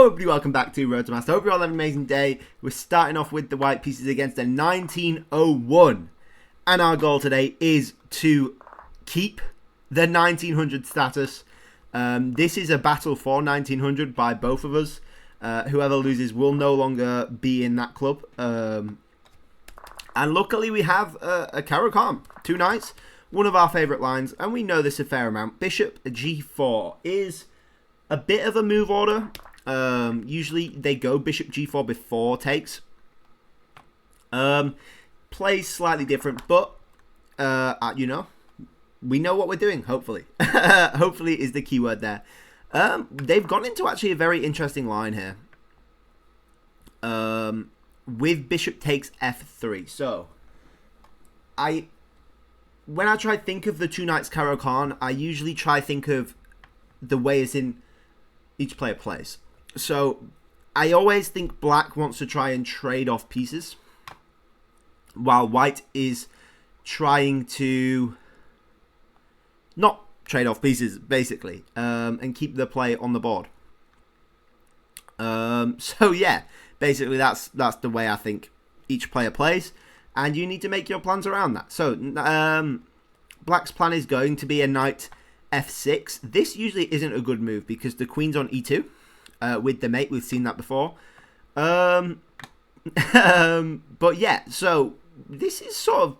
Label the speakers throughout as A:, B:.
A: Hello everybody, welcome back to Road to Master. Hope you're all having an amazing day. We're starting off with the white pieces against a 1901. And our goal today is to keep the 1900 status. This is a battle for 1900 by both of us. Whoever loses will no longer be in that club. And luckily we have a Caro-Kann, 2 knights, one of our favourite lines, and we know this a fair amount. Bishop G4 is a bit of a move order. Usually they go Bishop G4 before takes. Plays slightly different, but you know, we know what we're doing, hopefully. Hopefully is the key word there. They've gone into actually a very interesting line here. With Bishop takes F3. So, when I try to think of the 2 knights Caro-Kann, I usually try to think of the way as in each player plays. So, I always think black wants to try and trade off pieces, while white is trying to not trade off pieces, basically, and keep the play on the board. So yeah, basically that's the way I think each player plays, and you need to make your plans around that. So black's plan is going to be a knight F6. This usually isn't a good move because the queen's on E2 with the mate. We've seen that before. But yeah, so this is sort of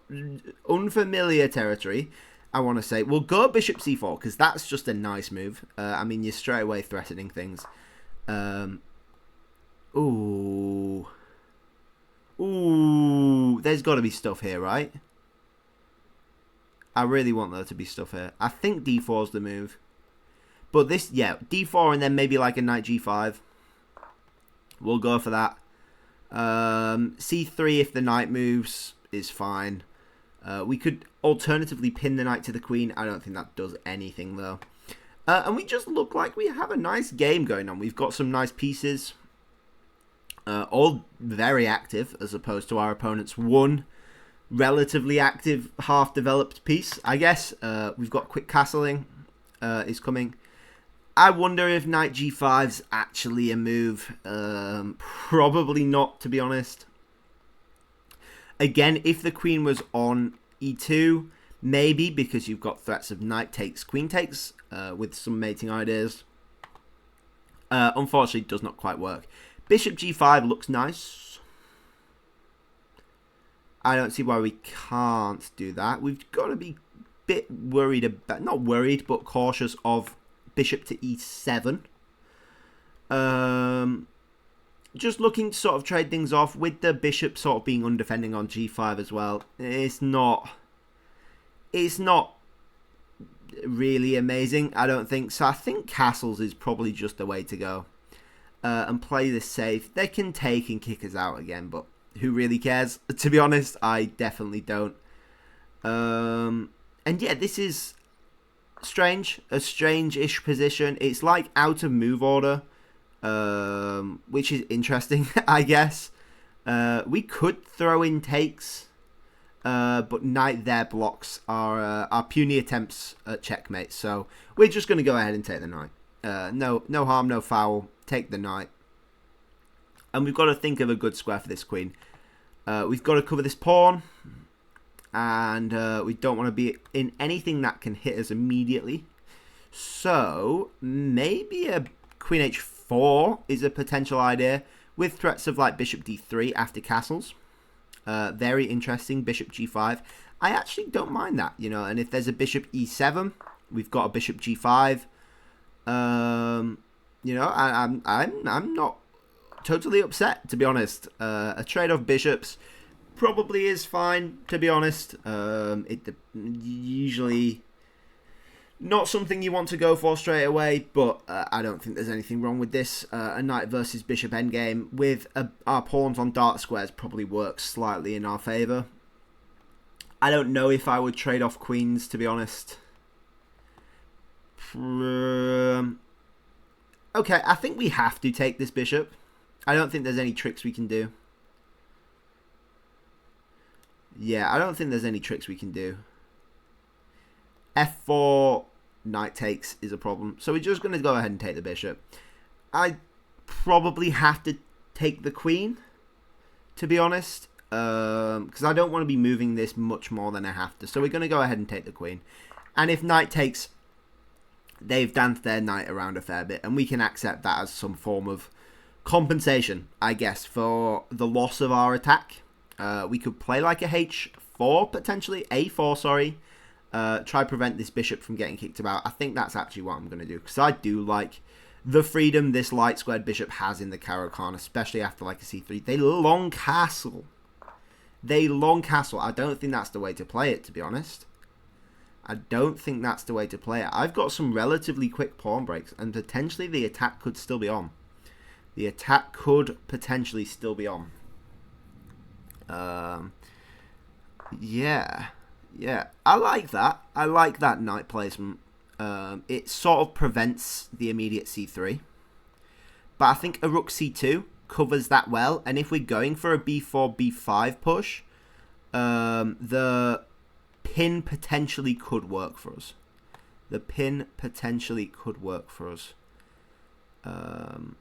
A: unfamiliar territory, I want to say. We'll go Bishop C4 because that's just a nice move. I mean, you're straight away threatening things. Ooh, there's got to be stuff here, right? I really want there to be stuff here. I think D4 is the move. But this, yeah, D4 and then maybe like a knight G5. We'll go for that. C3 if the knight moves is fine. We could alternatively pin the knight to the queen. I don't think that does anything though. And we just look like we have a nice game going on. We've got some nice pieces. All very active as opposed to our opponent's one relatively active half-developed piece, I guess. We've got quick castling is coming. I wonder if knight G5's actually a move. Probably not, to be honest. Again, if the queen was on E2, maybe, because you've got threats of knight takes, queen takes, with some mating ideas. Unfortunately, it does not quite work. Bishop G5 looks nice. I don't see why we can't do that. We've got to be a bit worried about, not worried, but cautious of Bishop to E7. Just looking to sort of trade things off with the bishop sort of being undefending on G5 as well. It's not really amazing, I don't think. So I think castles is probably just the way to go. And play this safe. They can take and kick us out again, but who really cares? To be honest, I definitely don't. And yeah, this is strange. A strange-ish position. It's like out of move order. Which is interesting, I guess. We could throw in takes, but knight there blocks our puny attempts at checkmate. So we're just going to go ahead and take the knight. No harm, no foul. Take the knight. And we've got to think of a good square for this queen. We've got to cover this pawn. And we don't want to be in anything that can hit us immediately. So maybe a queen h4 is a potential idea, with threats of like bishop d3 after castles. Very interesting. Bishop g5. I actually don't mind that, you know. And if there's a bishop e7, we've got a bishop g5. You know, I'm not totally upset, to be honest. A trade of bishops probably is fine, to be honest. It usually not something you want to go for straight away, but I don't think there's anything wrong with this. A knight versus bishop endgame with our pawns on dark squares probably works slightly in our favour. I don't know if I would trade off queens, to be honest. Okay, I think we have to take this bishop. I don't think there's any tricks we can do. Yeah, I don't think there's any tricks we can do. F4 knight takes is a problem. So we're just going to go ahead and take the bishop. I probably have to take the queen, to be honest, because I don't want to be moving this much more than I have to. So we're going to go ahead and take the queen. And if knight takes, they've danced their knight around a fair bit, and we can accept that as some form of compensation, I guess, for the loss of our attack. We could play like a h4, potentially, a4, sorry. Try prevent this bishop from getting kicked about. I think that's actually what I'm going to do, because I do like the freedom this light squared bishop has in the Caro-Kann, especially after like a c3. They long castle. They long castle. I don't think that's the way to play it, to be honest. I don't think that's the way to play it. I've got some relatively quick pawn breaks, and potentially the attack could still be on. The attack could potentially still be on. Yeah. I like that. I like that knight placement. It sort of prevents the immediate c3. But I think a rook c2 covers that well. And if we're going for a b4, b5 push, the pin potentially could work for us.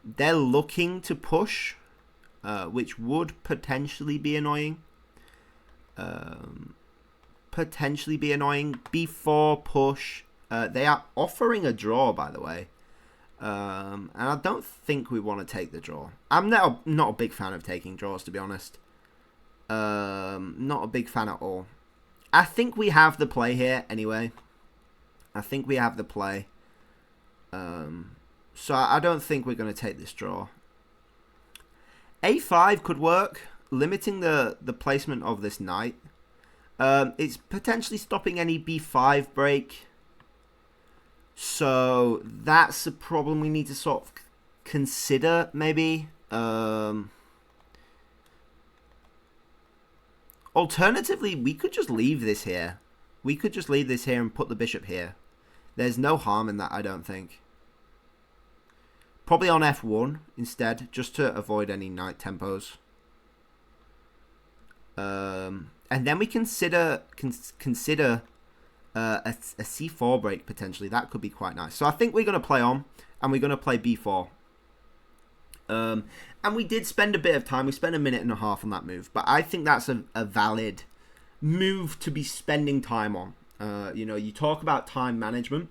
A: They're looking to push, which would potentially be annoying. B4 push. They are offering a draw, by the way. And I don't think we want to take the draw. I'm not a big fan of taking draws, to be honest. Not a big fan at all. I think we have the play here anyway. So I don't think we're going to take this draw. A5 could work, limiting the placement of this knight. It's potentially stopping any b5 break. So that's a problem we need to sort of consider, maybe. Alternatively, we could just leave this here. And put the bishop here. There's no harm in that, I don't think. Probably on f1 instead, just to avoid any knight tempos. And then we consider a c4 break potentially. That could be quite nice. So I think we're going to play on, and we're going to play b4. And we did spend a bit of time. We spent a minute and a half on that move, but I think that's a valid move to be spending time on. You talk about time management,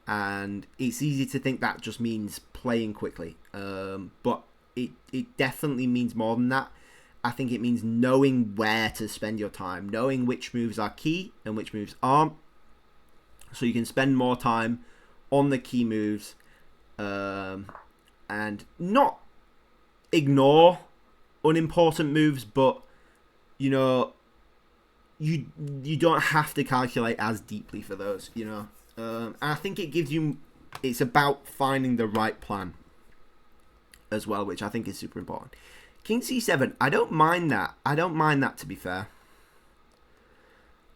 A: and it's easy to think that just means playing quickly. But it definitely means more than that. I think it means knowing where to spend your time, knowing which moves are key and which moves aren't, so you can spend more time on the key moves, and not ignore unimportant moves, but you don't have to calculate as deeply for those. And I think it's about finding the right plan as well, which I think is super important. King c7, I don't mind that. To be fair.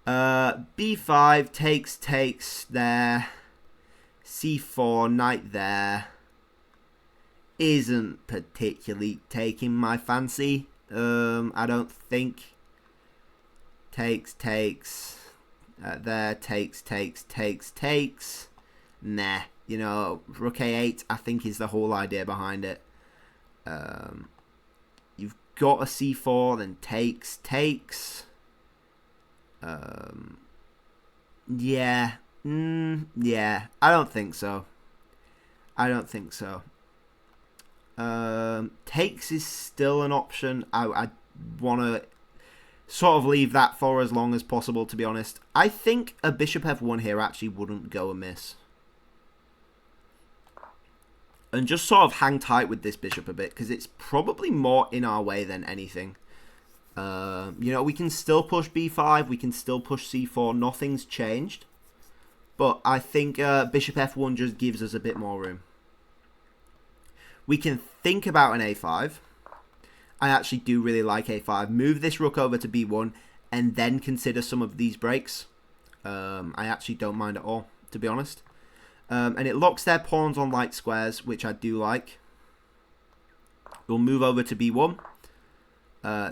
A: b5 takes there. c4, knight there. Isn't particularly taking my fancy. I don't think. Takes. There, takes. Nah. Rook a8, I think, is the whole idea behind it. You've got a c4, then takes. Yeah. I don't think so. Takes is still an option. I want to sort of leave that for as long as possible, to be honest. I think a bishop f1 here actually wouldn't go amiss. And just sort of hang tight with this bishop a bit, because it's probably more in our way than anything. We can still push b5, we can still push c4, nothing's changed. But I think bishop f1 just gives us a bit more room. We can think about an a5. I actually do really like a5. Move this rook over to b1 and then consider some of these breaks. I actually don't mind at all, to be honest. And it locks their pawns on light squares, which I do like. We'll move over to b1.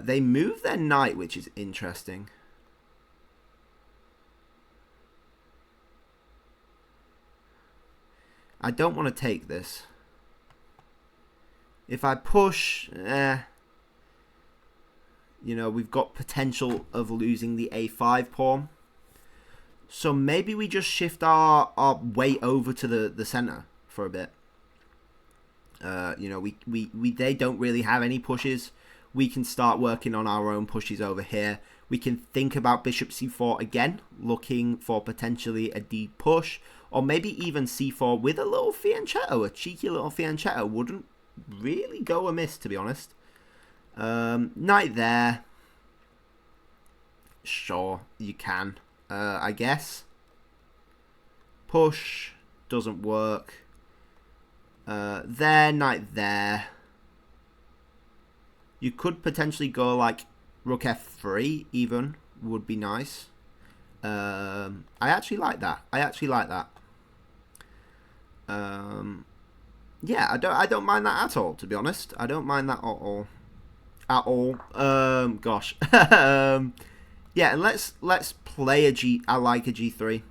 A: They move their knight, which is interesting. I don't want to take this. If I push, you know, we've got potential of losing the a5 pawn. So maybe we just shift our weight over to the center for a bit. You know, they don't really have any pushes. We can start working on our own pushes over here. We can think about bishop c4 again, looking for potentially a deep push, or maybe even c4 with a little fianchetto. A cheeky little fianchetto wouldn't really go amiss, to be honest. Knight there. Sure, you can. I guess. Push doesn't work. There, knight there. You could potentially go like rook f3 even, would be nice. I actually like that. Yeah, I don't mind that at all, to be honest. I don't mind that at all. Gosh. Yeah, and let's play a G. I like a G3.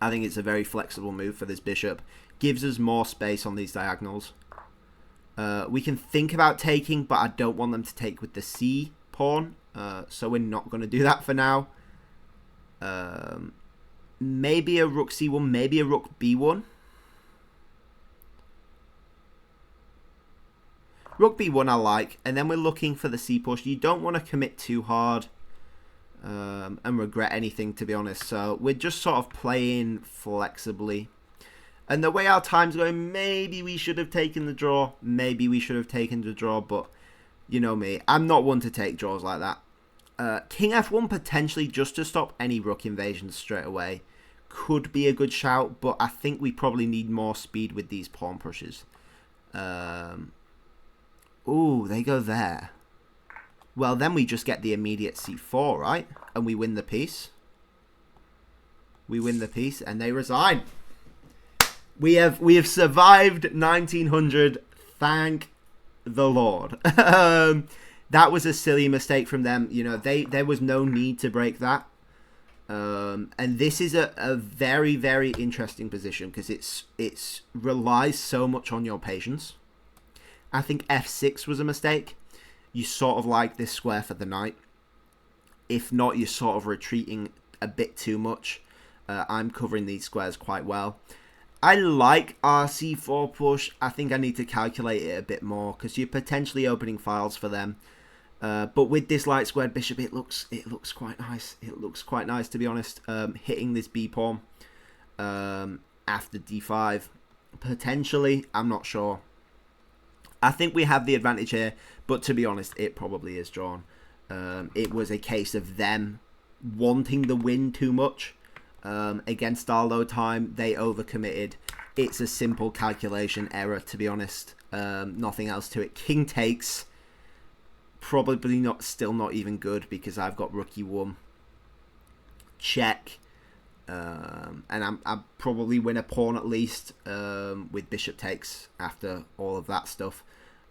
A: I think it's a very flexible move for this bishop. Gives us more space on these diagonals. We can think about taking, but I don't want them to take with the C pawn. So we're not going to do that for now. Maybe a rook C1, maybe a rook B1. Rook B1 I like, and then we're looking for the C push. You don't want to commit too hard and regret anything, to be honest. So we're just sort of playing flexibly. And the way our time's going, maybe we should have taken the draw. Maybe we should have taken the draw, but you know me. I'm not one to take draws like that. King F1 potentially just to stop any rook invasions straight away. Could be a good shout, but I think we probably need more speed with these pawn pushes. Ooh, they go there. Well, then we just get the immediate c4, right? And we win the piece. We win the piece, and they resign. We have survived 1900. Thank the Lord. That was a silly mistake from them. You know, there was no need to break that. And this is a very, very interesting position because it's relies so much on your patience. I think f6 was a mistake. You sort of like this square for the knight. If not, you're sort of retreating a bit too much. I'm covering these squares quite well. I like our c4 push. I think I need to calculate it a bit more because you're potentially opening files for them. But with this light squared bishop, it looks quite nice. It looks quite nice, to be honest. Hitting this b pawn after d5 potentially. I'm not sure. I think we have the advantage here, but to be honest, it probably is drawn. It was a case of them wanting the win too much against our low time. They overcommitted. It's a simple calculation error, to be honest. Nothing else to it. King takes. Probably not. Still not even good because I've got rook e1. Check. And I probably win a pawn at least with bishop takes after all of that stuff.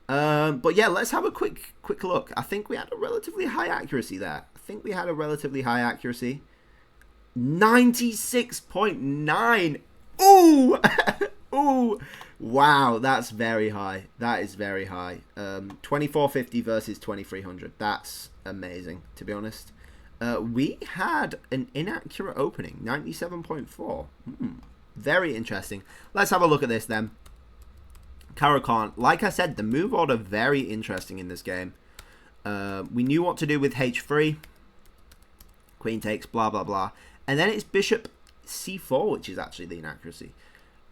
A: But yeah, let's have a quick look. I think we had a relatively high accuracy there. 96.9. Ooh! Ooh! Wow, that's very high. That is very high. 2450 versus 2300. That's amazing, to be honest. We had an inaccurate opening, 97.4. Very interesting. Let's have a look at this then. Caro-Kann, like I said, the move order very interesting in this game. We knew what to do with h3. Queen takes, blah, blah, blah. And then it's bishop c4, which is actually the inaccuracy.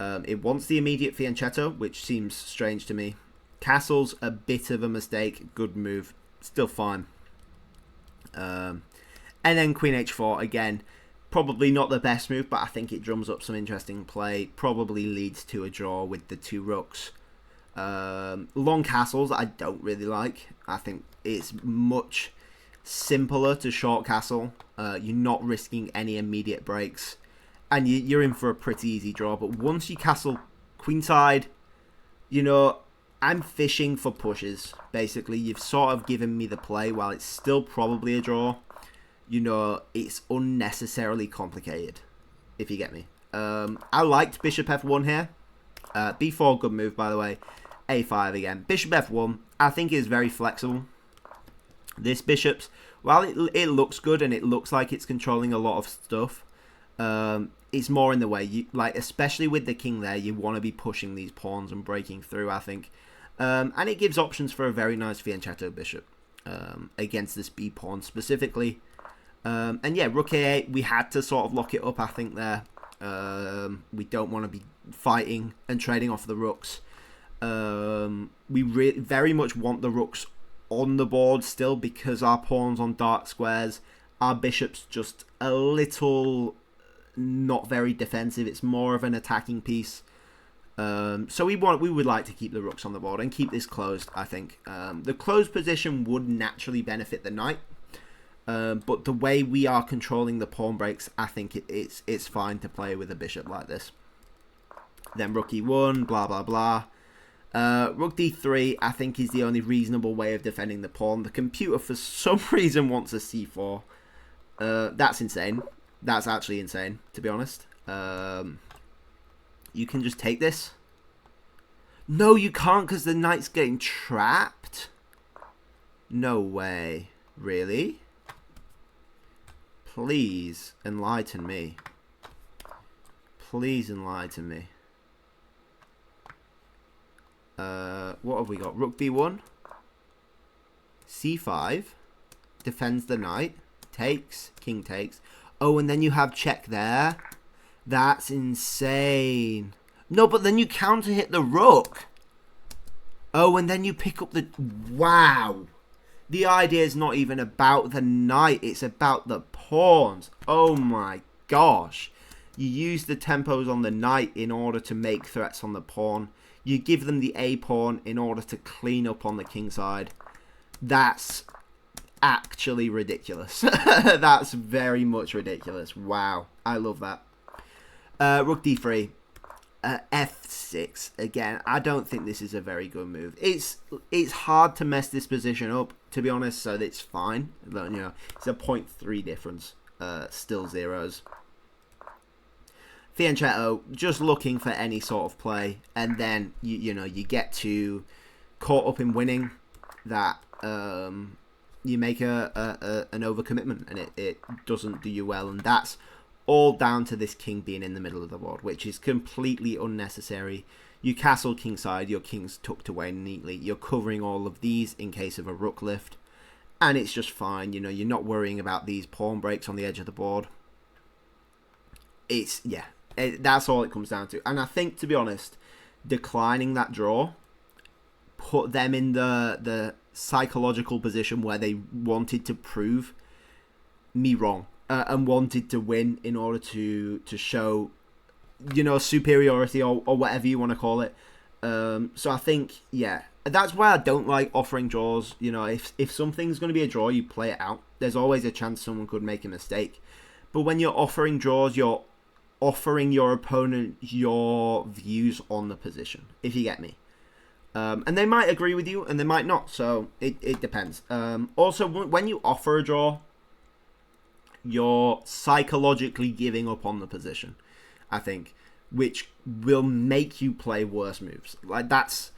A: It wants the immediate fianchetto, which seems strange to me. Castle's a bit of a mistake. Good move. Still fine. And then queen h4, again, probably not the best move, but I think it drums up some interesting play. Probably leads to a draw with the two rooks. Long castles I don't really like. I think it's much simpler to short castle. You're not risking any immediate breaks. And you're in for a pretty easy draw. But once you castle queenside, you know, I'm fishing for pushes. Basically, you've sort of given me the play while it's still probably a draw. You know, it's unnecessarily complicated, if you get me. I liked bishop f1 here. b4, good move, by the way. A5 again. Bishop F1, I think is very flexible. This bishop's, while it looks good and it looks like it's controlling a lot of stuff, it's more in the way. You, like, especially with the king there, you want to be pushing these pawns and breaking through, I think. And it gives options for a very nice fianchetto bishop against this B pawn specifically. And yeah, rook A8, we had to sort of lock it up, I think, there. We don't want to be fighting and trading off the rooks. We very much want the rooks on the board still, because our pawns on dark squares, our bishop's just a little not very defensive. It's more of an attacking piece. So we would like to keep the rooks on the board and keep this closed, I think. The closed position would naturally benefit the knight. But the way we are controlling the pawn breaks, I think it's fine to play with a bishop like this. Then rook e1, blah, blah, blah. Rook d3, I think, is the only reasonable way of defending the pawn. The computer, for some reason, wants a c4. That's insane. That's actually insane, to be honest. You can just take this. No, you can't, because the knight's getting trapped. No way. Really? Please enlighten me. Please enlighten me. What have we got? Rook b1. c5. Defends the knight. Takes. King takes. Oh, and then you have check there. That's insane. No, but then you counter hit the rook. Oh, and then you pick up the... Wow. The idea is not even about the knight. It's about the pawns. Oh my gosh. You use the tempos on the knight in order to make threats on the pawn. You give them the A pawn in order to clean up on the king side. That's actually ridiculous. That's very much ridiculous. Wow. I love that. Rook d3. F6 again. I don't think this is a very good move. It's hard to mess this position up, to be honest, so it's fine. But, you know, it's a 0.3 difference. Still zeros. Fianchetto, just looking for any sort of play, and then you know, you get to caught up in winning that you make an overcommitment, and it doesn't do you well, and that's all down to this king being in the middle of the board, which is completely unnecessary. You castle kingside, your king's tucked away neatly. You're covering all of these in case of a rook lift, and it's just fine. You know, you're not worrying about these pawn breaks on the edge of the board. It's, yeah, that's all it comes down to. And I think, to be honest, declining that draw put them in the psychological position where they wanted to prove me wrong. And wanted to win in order to show, you know, superiority or whatever you want to call it. So I think, yeah, that's why I don't like offering draws. You know, if something's going to be a draw, you play it out. There's always a chance someone could make a mistake. But when you're offering draws, you're offering your opponent your views on the position, if you get me. And they might agree with you and they might not. So it depends. Also, when you offer a draw, you're psychologically giving up on the position, I think, which will make you play worse moves. Like, that's,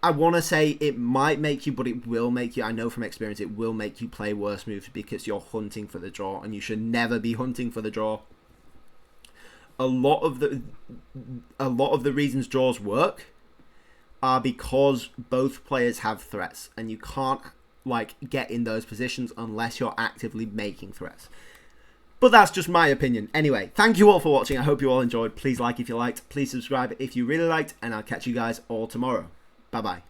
A: I want to say it might make you, but it will make you, I know from experience, it will make you play worse moves because you're hunting for the draw, and you should never be hunting for the draw. A lot of the reasons draws work are because both players have threats, and you can't, like, get in those positions unless you're actively making threats. But that's just my opinion. Anyway, thank you all for watching. I hope you all enjoyed. Please like if you liked. Please subscribe if you really liked. And I'll catch you guys all tomorrow. Bye-bye.